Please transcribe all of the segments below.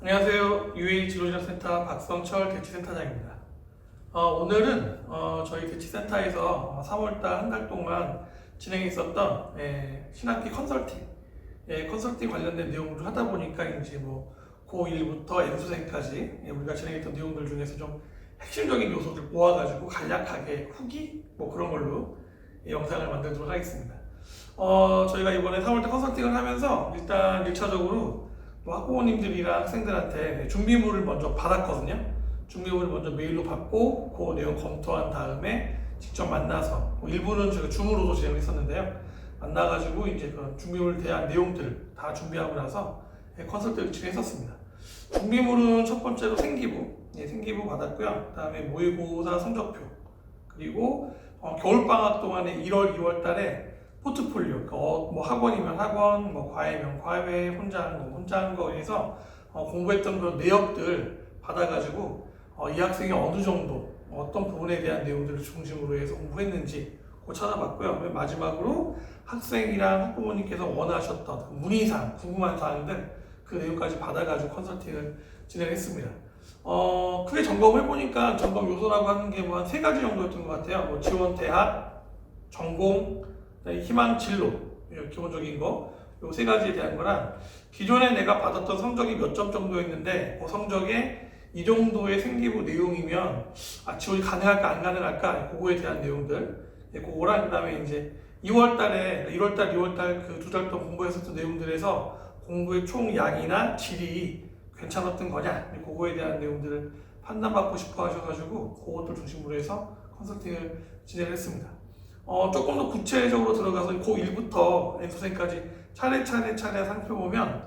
안녕하세요. UA 진로진학센터 박성철 대치센터장입니다. 오늘은 저희 대치센터에서 3월달 한 달 동안 진행했었던 신학기 컨설팅 관련된 내용을 하다 보니까 이제 뭐 고1부터 N수생까지 우리가 진행했던 내용들 중에서 좀 핵심적인 요소들 모아가지고 간략하게 후기 뭐 그런 걸로 영상을 만들도록 하겠습니다. 저희가 이번에 3월달 컨설팅을 하면서 일단 1차적으로 학부모님들이랑 학생들한테 준비물을 먼저 받았거든요. 준비물을 먼저 메일로 받고 그 내용 검토한 다음에 직접 만나서 일부는 저희가 줌으로도 진행을 했었는데요. 만나가지고 이제 그 준비물에 대한 내용들 다 준비하고 나서 컨설팅을 진행했었습니다. 준비물은 첫 번째로 생기부 받았고요. 그 다음에 모의고사 성적표, 그리고 겨울방학 동안에 1월, 2월 달에 포트폴리오, 뭐 학원이면 학원, 뭐 과외면 과외, 혼자 한 거에서 공부했던 그런 내역들 받아가지고 이 학생이 어느 정도 어떤 부분에 대한 내용들을 중심으로 해서 공부했는지 그거 찾아봤고요. 마지막으로 학생이랑 학부모님께서 원하셨던 그 문의사항, 궁금한 사항들 그 내용까지 받아가지고 컨설팅을 진행했습니다. 크게 점검을 해보니까 점검 요소라고 하는 게 뭐 한 3가지 정도였던 것 같아요. 뭐 지원 대학, 전공, 희망 진로, 기본적인 거, 요 3가지에 대한 거랑 기존에 내가 받았던 성적이 몇 점 정도였는데 그 성적에 이 정도의 생기부 내용이면 지원이 가능할까 안 가능할까 그거에 대한 내용들, 그거랑 그다음에 이제 2월달에 1월달, 2월달 그 2달 동안 공부했었던 내용들에서 공부의 총 양이나 질이 괜찮았던 거냐, 그거에 대한 내용들을 판단받고 싶어 하셔가지고 그것들 중심으로 해서 컨설팅을 진행을 했습니다. 조금 더 구체적으로 들어가서 고1부터 N수생까지 차례 살펴보면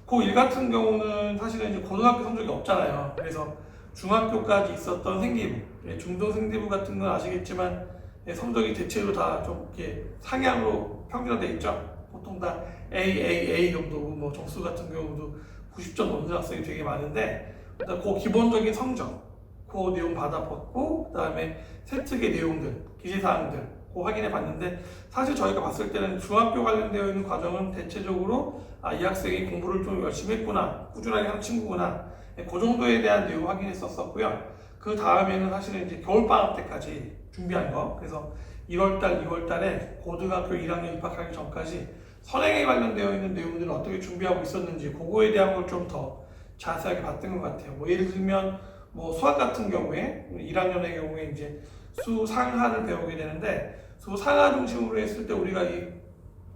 고1 같은 경우는 사실은 이제 고등학교 성적이 없잖아요. 그래서 중학교까지 있었던 생기부, 중등 생기부 같은 건 아시겠지만 성적이 대체로 다 좀 이렇게 상향으로 평균화되어 있죠. 보통 다 A 정도고 뭐 정수 같은 경우도 90점 넘는 학생이 되게 많은데 일단 그 기본적인 성적, 그 내용 받아봤고 그 다음에 세특의 내용들, 기재사항들 확인해 봤는데 사실 저희가 봤을 때는 중학교 관련되어 있는 과정은 대체적으로 이 학생이 공부를 좀 열심히 했구나, 꾸준하게 하는 친구구나, 그 정도에 대한 내용 확인했었고요. 그 다음에는 사실은 이제 겨울방학 때까지 준비한 거, 그래서 1월달, 2월달에 고등학교 1학년 입학하기 전까지 선행에 관련되어 있는 내용들을 어떻게 준비하고 있었는지 그거에 대한 걸 좀 더 자세하게 봤던 것 같아요. 뭐 예를 들면 뭐 수학 같은 경우에 1학년의 경우에 이제 수상하를 배우게 되는데 수상하 중심으로 했을 때 우리가 이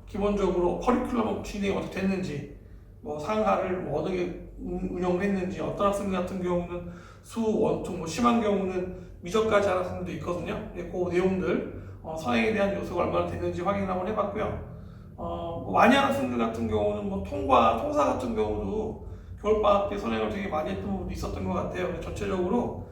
기본적으로 커리큘럼 진행이 어떻게 됐는지, 뭐 상하를 뭐 어떻게 운영을 했는지, 어떤 학생 같은 경우는 원투, 뭐 심한 경우는 미적까지 하는 학생들도 있거든요. 그 내용들 선행에 대한 요소가 얼마나 됐는지 확인을 한번 해봤고요. 뭐 많이 하는 학생들 같은 경우는 뭐 통사 같은 경우도 겨울방학 때 선행을 되게 많이 했던 부분도 있었던 것 같아요. 전체적으로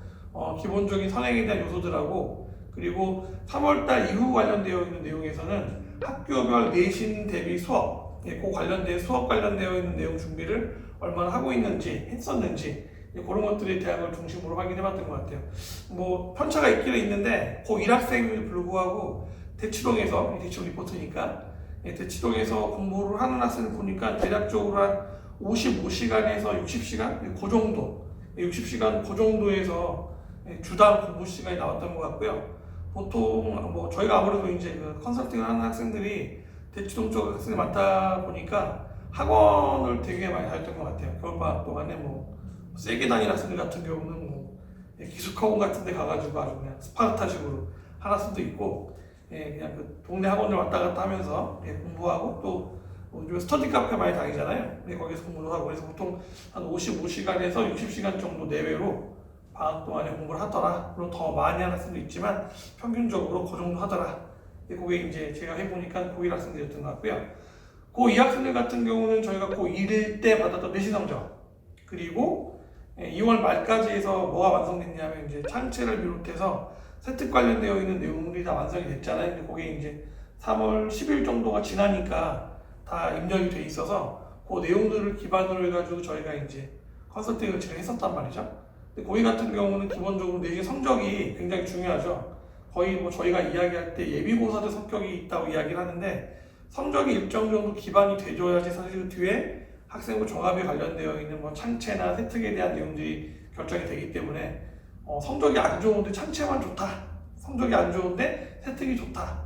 기본적인 선행에 대한 요소들하고, 그리고 3월달 이후 관련되어 있는 내용에서는 학교별 내신 대비 수업, 그 관련된 수업 관련되어 있는 내용 준비를 얼마나 하고 있는지, 했었는지, 그런 것들에 대한 걸 중심으로 확인해봤던 것 같아요. 뭐 편차가 있기는 있는데 고 1학생임에도 불구하고 대치동에서, 대치동 리포트니까 대치동에서 공부를 하는 학생을 보니까 대략적으로 한 55시간에서 60시간? 그 정도, 60시간 그 정도에서 주당 공부 시간이 나왔던 것 같고요. 보통 뭐 저희가 아무래도 이제 그 컨설팅을 하는 학생들이 대치동 쪽 학생이 많다 보니까 학원을 되게 많이 다녔던 것 같아요. 겨울방학 동안에 뭐 세게 다니는 학생들 같은 경우는 뭐 기숙학원 같은 데 가가지고 아주 그냥 스파르타식으로 하는 학생도 있고, 그냥 그 동네 학원을 왔다 갔다 하면서 공부하고 또 요즘 스터디 카페 많이 다니잖아요. 거기서 공부를 하고, 그래서 보통 한 55시간에서 60시간 정도 내외로 방학 동안에 공부를 하더라. 물론 더 많이 하는 학생도 있지만 평균적으로 그 정도 하더라. 그게 이제 제가 해보니까 고1 학생들이었던 것 같고요. 고2 학생들 같은 경우는 저희가 고1 때 받았던 내신 성적, 그리고 2월 말까지 해서 뭐가 완성됐냐면 이제 창체를 비롯해서 세특 관련되어 있는 내용들이 다 완성이 됐잖아요. 근데 그게 이제 3월 10일 정도가 지나니까 다 입력이 돼 있어서 그 내용들을 기반으로 해가지고 저희가 이제 컨설팅을 진행했었단 말이죠. 고이 같은 경우는 기본적으로 내신 성적이 굉장히 중요하죠. 거의 뭐 저희가 이야기할 때 예비고사도 성격이 있다고 이야기를 하는데 성적이 일정 정도 기반이 돼줘야지 사실 그 뒤에 학생부 종합에 관련되어 있는 뭐 창체나 세특에 대한 내용들이 결정이 되기 때문에 성적이 안 좋은데 창체만 좋다, 성적이 안 좋은데 세특이 좋다,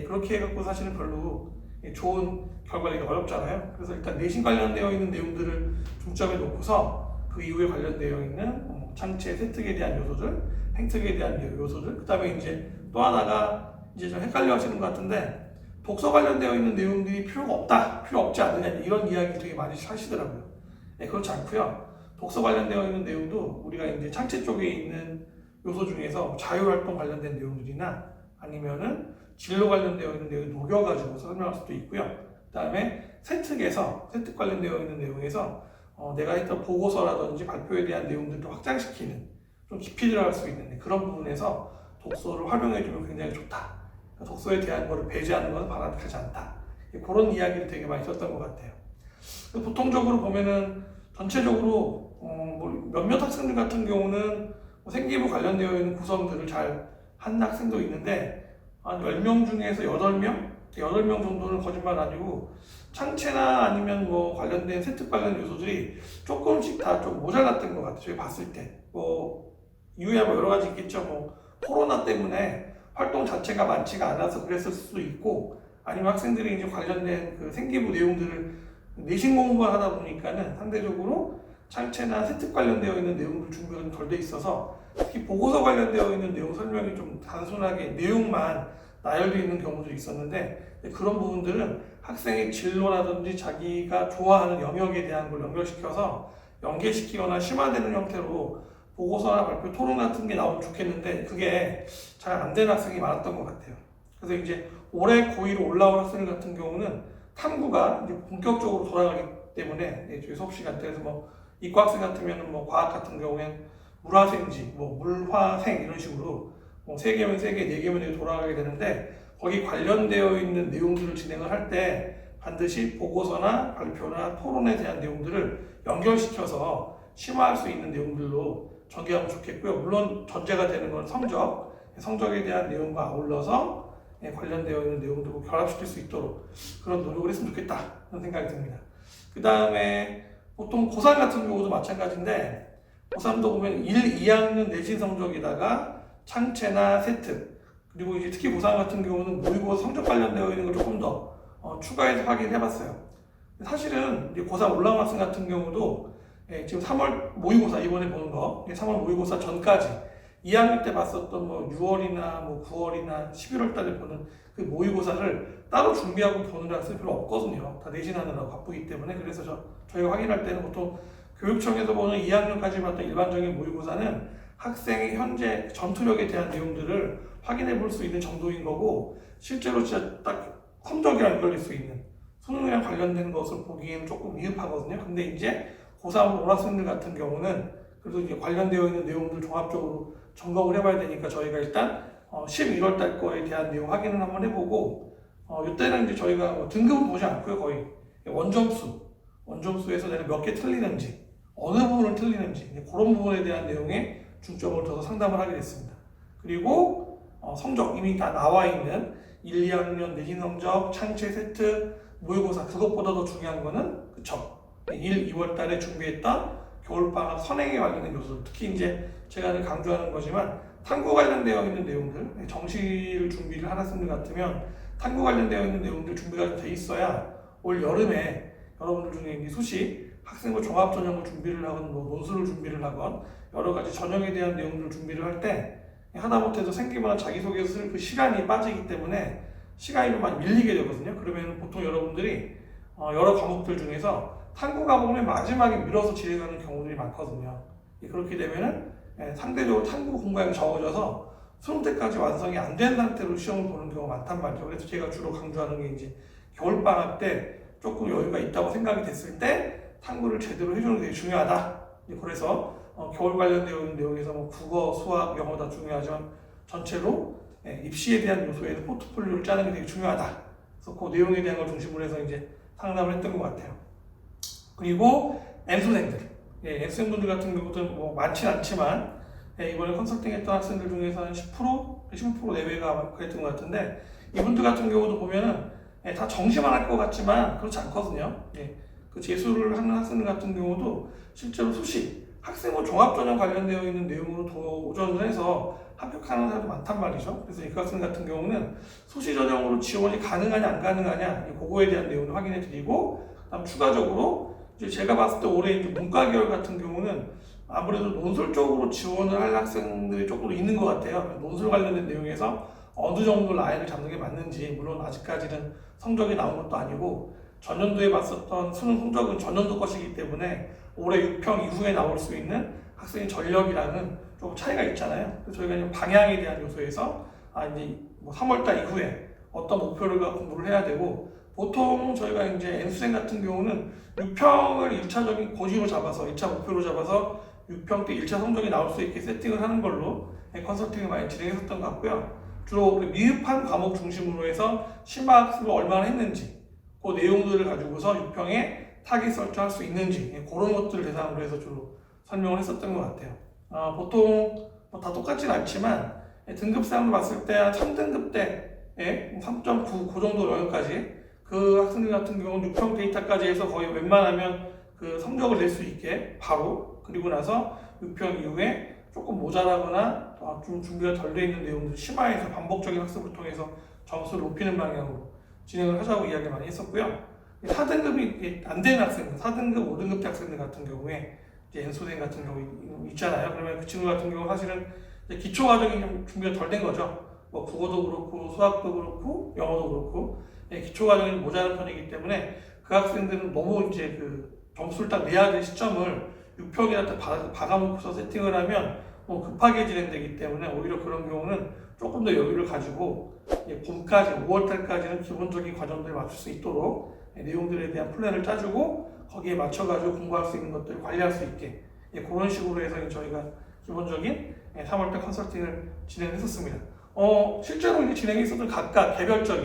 그렇게 해갖고 사실은 별로 좋은 결과를 내기 어렵잖아요. 그래서 일단 내신 관련되어 있는 내용들을 중점에 놓고서 그 이후에 관련되어 있는 창체, 세특에 대한 요소들, 행특에 대한 요소들, 그 다음에 이제 또 하나가 이제 좀 헷갈려 하시는 것 같은데, 독서 관련되어 있는 내용들이 필요가 없다, 필요 없지 않느냐, 이런 이야기 되게 많이 하시더라고요. 그렇지 않고요. 독서 관련되어 있는 내용도 우리가 이제 창체 쪽에 있는 요소 중에서 자유활동 관련된 내용들이나 아니면은 진로 관련되어 있는 내용을 녹여가지고 설명할 수도 있고요. 그 다음에 세특 관련되어 있는 내용에서 내가 했던 보고서라든지 발표에 대한 내용들도 확장시키는, 좀 깊이 들어갈 수 있는 그런 부분에서 독서를 활용해주면 굉장히 좋다. 독서에 대한 거를 배제하는 것은 바람직하지 않다. 그런 이야기를 되게 많이 썼던 것 같아요. 보통적으로 보면은 전체적으로 몇몇 학생들 같은 경우는 생기부 관련되어 있는 구성들을 잘 한 학생도 있는데, 한 10명 중에서 8명 정도는 거짓말 아니고 창체나 아니면 뭐 관련된 세특 관련 요소들이 조금씩 다 좀 모자랐던 것 같아요. 저희 봤을 때. 이유야 여러 가지 있겠죠. 코로나 때문에 활동 자체가 많지가 않아서 그랬을 수도 있고, 아니면 학생들이 이제 관련된 그 생기부 내용들을 내신 공부를 하다 보니까는 상대적으로 창체나 세특 관련되어 있는 내용들 준비가 좀 덜 돼 있어서, 특히 보고서 관련되어 있는 내용 설명이 좀 단순하게 내용만 나열되어 있는 경우도 있었는데, 그런 부분들은 학생의 진로라든지 자기가 좋아하는 영역에 대한 걸 연결시켜서 연계시키거나 심화되는 형태로 보고서나 발표, 토론 같은 게 나오면 좋겠는데, 그게 잘 안 되는 학생이 많았던 것 같아요. 그래서 이제 올해 고1로 올라온 학생 같은 경우는 탐구가 이제 본격적으로 돌아가기 때문에, 저희 수업 시간대에서 이과 학생 같으면 과학 같은 경우엔 물화생지, 물화생 이런 식으로 3개면 3개, 4개면 돌아가게 되는데, 거기 관련되어 있는 내용들을 진행을 할 때 반드시 보고서나 발표나 토론에 대한 내용들을 연결시켜서 심화할 수 있는 내용들로 전개하면 좋겠고요. 물론 전제가 되는 건 성적에 대한 내용과 아울러서 관련되어 있는 내용도 결합시킬 수 있도록 그런 노력을 했으면 좋겠다, 그런 생각이 듭니다. 그 다음에 보통 고3 같은 경우도 마찬가지인데, 고3도 보면 1, 2학년 내신 성적에다가 창체나 세특, 그리고 이제 특히 고3 같은 경우는 모의고사 성적 관련되어 있는 걸 조금 더 추가해서 확인해봤어요. 사실은 이제 고3 올라온 학생 같은 경우도 지금 3월 모의고사 이번에 보는 거, 3월 모의고사 전까지 2학년 때 봤었던 6월이나 9월이나 11월 달에 보는 그 모의고사를 따로 준비하고 보는 학생이 별로 없거든요. 다 내신하느라고 바쁘기 때문에. 그래서 저희가 확인할 때는 보통 교육청에서 보는 2학년까지 봤던 일반적인 모의고사는 학생의 현재 전투력에 대한 내용들을 확인해 볼 수 있는 정도인 거고, 실제로 진짜 딱 성적이랑 연결될 수 있는 수능이랑 관련된 것을 보기에는 조금 미흡하거든요. 근데 이제 고3 올학생들 같은 경우는 그래도 이제 관련되어 있는 내용들 종합적으로 점검을 해봐야 되니까, 저희가 일단 11월 달 거에 대한 내용 확인을 한번 해보고, 이때는 이제 저희가 등급은 보지 않고요. 거의 원점수에서 내가 몇 개 틀리는지, 어느 부분을 틀리는지, 그런 부분에 대한 내용에 중점을 둬서 상담을 하게 됐습니다. 그리고 성적 이미 다 나와 있는 1, 2학년 내신 성적, 창체, 세특, 모의고사, 그것보다 더 중요한 거는 1, 2월 달에 준비했던 겨울방학 선행에 관련된 요소들, 특히 이제 제가 강조하는 거지만 탐구 관련되어 있는 내용들, 정시를 준비를 하는 학생들 같으면 탐구 관련되어 있는 내용들 준비가 돼 있어야 올 여름에 여러분들 중에 수시 학생부 종합 전형을 준비를 하건 논술을 준비를 하건 여러 가지 전형에 대한 내용들을 준비를 할 때 하다못해서 생기거나 자기소개서 쓸 그 시간이 빠지기 때문에 시간이 좀 많이 밀리게 되거든요. 그러면 보통 여러분들이 여러 과목들 중에서 탐구 과목을 마지막에 밀어서 진행하는 경우들이 많거든요. 그렇게 되면은 상대적으로 탐구 공부량이 적어져서 수능 때까지 완성이 안 된 상태로 시험을 보는 경우가 많단 말이죠. 그래서 제가 주로 강조하는 게 이제 겨울방학 때 조금 여유가 있다고 생각이 됐을 때 탐구를 제대로 해주는 게 되게 중요하다. 그래서 겨울 관련되어 있는 내용에서 국어, 수학, 영어 다 중요하지만 전체로 입시에 대한 요소에서 포트폴리오를 짜는 게 되게 중요하다. 그래서 그 내용에 대한 걸 중심으로 해서 이제 상담을 했던 것 같아요. 그리고 N수생들, N수생분들 같은 경우도 많지는 않지만 이번에 컨설팅 했던 학생들 중에서 한 10%, 15% 내외가 그랬던 것 같은데, 이분들 같은 경우도 보면은 다 정시만 할 것 같지만 그렇지 않거든요. 그 재수를 하는 학생들 같은 경우도 실제로 수시, 학생부 종합전형 관련되어 있는 내용으로 도전을 해서 합격하는 사람도 많단 말이죠. 그래서 이 학생 같은 경우는 수시 전형으로 지원이 가능하냐 안 가능하냐 그거에 대한 내용을 확인해 드리고, 그다음 추가적으로 이제 제가 봤을 때 올해 이제 문과 계열 같은 경우는 아무래도 논술 쪽으로 지원을 할 학생들이 조금 있는 것 같아요. 논술 관련된 내용에서 어느 정도 라인을 잡는 게 맞는지, 물론 아직까지는 성적이 나온 것도 아니고 전년도에 봤었던 수능 성적은 전년도 것이기 때문에 올해 6평 이후에 나올 수 있는 학생의 전력이랑은 조금 차이가 있잖아요. 그래서 저희가 이제 방향에 대한 요소에서 이제 뭐 3월달 이후에 어떤 목표를 갖고 공부를 해야 되고, 보통 저희가 이제 N수생 같은 경우는 6평을 1차적인 고지로 잡아서 1차 목표로 잡아서 6평 때 1차 성적이 나올 수 있게 세팅을 하는 걸로 컨설팅을 많이 진행했었던 것 같고요. 주로 미흡한 과목 중심으로 해서 심화학습을 얼마나 했는지, 그 내용들을 가지고서 6평에 타깃 설정할 수 있는지, 그런 것들을 대상으로 해서 주로 설명을 했었던 것 같아요. 보통 다 똑같진 않지만 등급상으로 봤을 때 한 3등급 때에 3.9 그 정도 영역까지, 그 학생들 같은 경우는 6평 데이터까지 해서 거의 웬만하면 그 성적을 낼 수 있게 바로, 그리고 나서 6평 이후에 조금 모자라거나 좀 준비가 덜 돼 있는 내용들 심화해서 반복적인 학습을 통해서 점수를 높이는 방향으로 진행을 하자고 이야기 많이 했었고요. 4등급이 안 되는 학생들, 4등급, 5등급 학생들 같은 경우에 이제 N수생 같은 경우 있잖아요. 그러면 그 친구 같은 경우 사실은 기초 과정이 좀 준비가 덜 된 거죠. 뭐 국어도 그렇고 수학도 그렇고 영어도 그렇고 기초 과정이 모자란 편이기 때문에 그 학생들은 너무 이제 그 점수를 딱 내야 될 시점을 6평이한테 박아놓고서 세팅을 하면 너무 급하게 진행되기 때문에 오히려 그런 경우는 조금 더 여유를 가지고 봄까지, 5월달까지는 기본적인 과정들을 맞출 수 있도록 내용들에 대한 플랜을 짜주고 거기에 맞춰가지고 공부할 수 있는 것들을 관리할 수 있게, 그런 식으로 해서 저희가 기본적인 3월달 컨설팅을 진행했었습니다. 실제로 이제 진행했었던 각각 개별적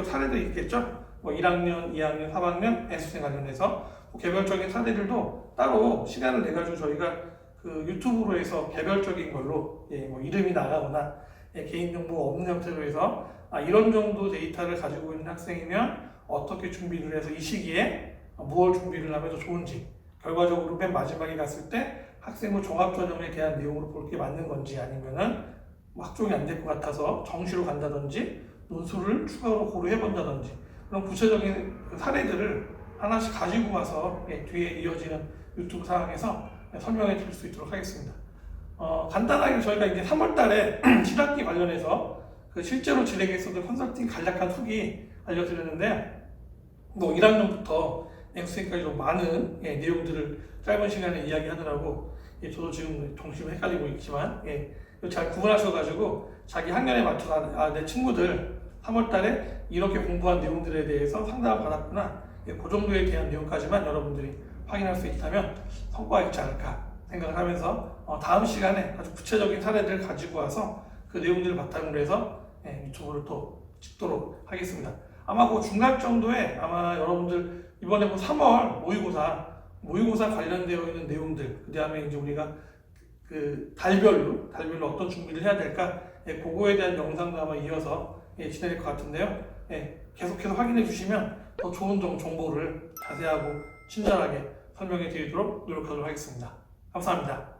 사례들이 있겠죠. 뭐 1학년, 2학년, 3학년 N수생 관련해서 개별적인 사례들도 따로 시간을 내가지고 저희가 그 유튜브로 해서 개별적인 걸로 뭐 이름이 나가거나 개인정보가 없는 형태로 해서 이런 정도 데이터를 가지고 있는 학생이면 어떻게 준비를 해서 이 시기에 무엇 준비를 하면 더 좋은지, 결과적으로 맨 마지막에 갔을 때 학생부 종합전형에 대한 내용으로 볼 게 맞는 건지, 아니면은 뭐 학종이 안 될 것 같아서 정시로 간다든지 논술을 추가로 고려해 본다든지, 그런 구체적인 사례들을 하나씩 가지고 와서 뒤에 이어지는 유튜브 상황에서 설명해 드릴 수 있도록 하겠습니다. 간단하게 저희가 이제 3월 달에 신학기 관련해서 그 실제로 진행했었던 컨설팅 간략한 후기 알려드렸는데, 뭐 1학년부터 N수생까지 좀 많은 내용들을 짧은 시간에 이야기하느라고 저도 지금 정신이 헷갈리고 있지만 잘 구분하셔가지고 자기 학년에 맞춰서 내 친구들 3월 달에 이렇게 공부한 내용들에 대해서 상담을 받았구나, 그 정도에 대한 내용까지만 여러분들이 확인할 수 있다면 성과가 있지 않을까 생각을 하면서 다음 시간에 아주 구체적인 사례들을 가지고 와서 그 내용들을 바탕으로 해서 유튜브를 또 찍도록 하겠습니다. 아마 그 중간 정도에 아마 여러분들 이번에 뭐 3월 모의고사 관련되어 있는 내용들, 그 다음에 이제 우리가 그 달별로 어떤 준비를 해야 될까, 그거에 대한 영상도 아마 이어서 진행될 것 같은데요. 계속해서 확인해 주시면 더 좋은 정보를 자세하고 친절하게 설명해 드리도록 노력하도록 하겠습니다. 감사합니다.